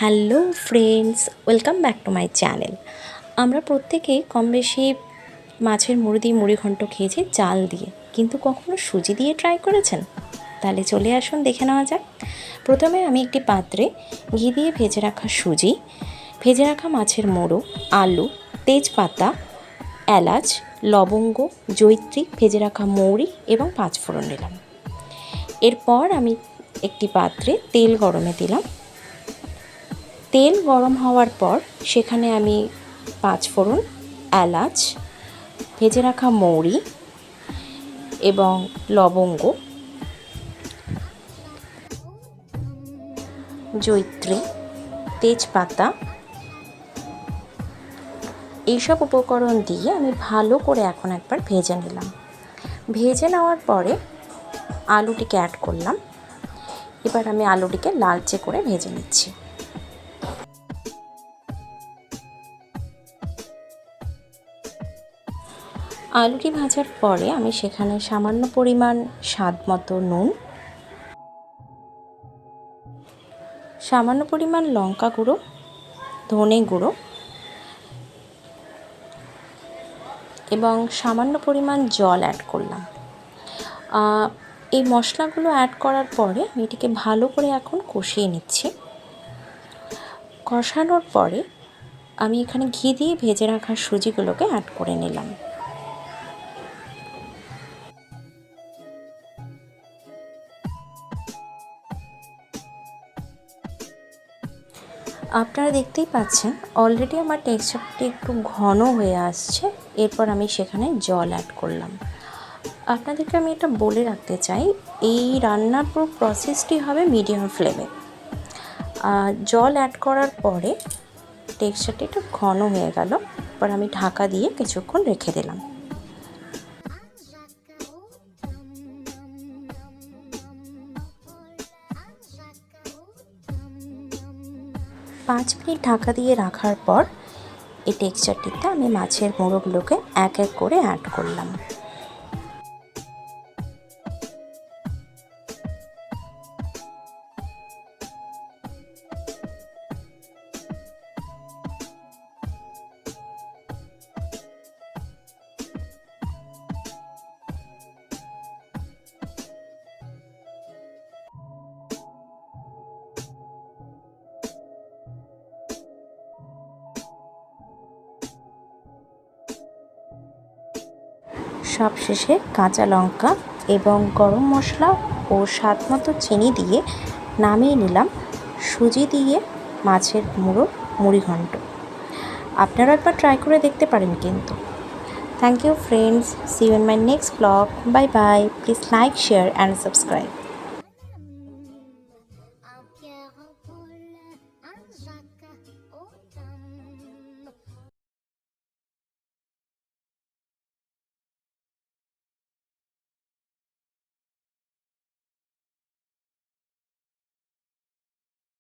Hello friends, welcome back to my channel. আমরা প্রত্যেকেই কম বেশি মাছের মুড়ি দিয়ে মুড়িঘণ্ট খেয়েছি চাল দিয়ে, কিন্তু কখনো সুজি দিয়ে ট্রাই করেছেন? তাহলে চলে আসুন, দেখে নেওয়া যাক। প্রথমে আমি একটি পাত্রে ঘি দিয়ে ভেজে রাখা সুজি, ভেজে রাখা মাছের মুড়ো, আলু, তেজপাতা, এলাচ, লবঙ্গ, জয়িত্রী, ভেজে রাখা মৌরি এবং পাঁচফোড়ন নিলাম। এরপর আমি একটি পাত্রে তেল গরমে দিলাম। তেল গরম হওয়ার পর সেখানে আমি পাঁচফোড়ন, এলাচ, ভেজে রাখা মৌরি এবং লবঙ্গ, জয়িত্রী, তেজপাতা এইসব উপকরণ দিয়ে আমি ভালো করে এখন একবার ভেজে নিলাম। ভেজে নেওয়ার পরে আলুটিকে অ্যাড করলাম। এবার আমি আলুটিকে লালচে করে ভেজে নিচ্ছি। আলুটি ভাজার পরে আমি সেখানে সামান্য পরিমাণ স্বাদ মতো নুন, সামান্য পরিমাণ লঙ্কা গুঁড়ো, ধনে গুঁড়ো এবং সামান্য পরিমাণ জল অ্যাড করলাম। এই মশলাগুলো অ্যাড করার পরে আমি এটিকে ভালো করে এখন কষিয়ে নিচ্ছি। কষানোর পরে আমি এখানে ঘি দিয়ে ভেজে রাখা সুজিগুলোকে অ্যাড করে নিলাম। আপনারা দেখতেই পাচ্ছেন অলরেডি আমার টেক্সচারটি একটু ঘন হয়ে আসছে। এরপর আমি সেখানে জল অ্যাড করলাম। আপনাদেরকে আমি এটা বলে রাখতে চাই, এই রান্নার পুরো প্রসেসটি হবে মিডিয়াম ফ্লেমে। জল অ্যাড করার পরে টেক্সচারটি একটু ঘন হয়ে গেল। এবার আমি ঢাকা দিয়ে কিছুক্ষণ রেখে দিলাম। 5 মিনিট ঢাকা দিয়ে রাখার পর এই টেক্সচারটিতে আমি মাছের মুড়োগুলোকে এক এক করে অ্যাড করলাম। সবশেষে কাঁচা লঙ্কা এবং গরম মশলা ও স্বাদ মতো চিনি দিয়ে নামিয়ে নিলাম সুজি দিয়ে মাছের মুড়িঘণ্ট। আপনারা একবার ট্রাই করে দেখতে পারেন কিন্তু। Thank you friends, see you in my next blog. Bye bye. Please like, share and subscribe.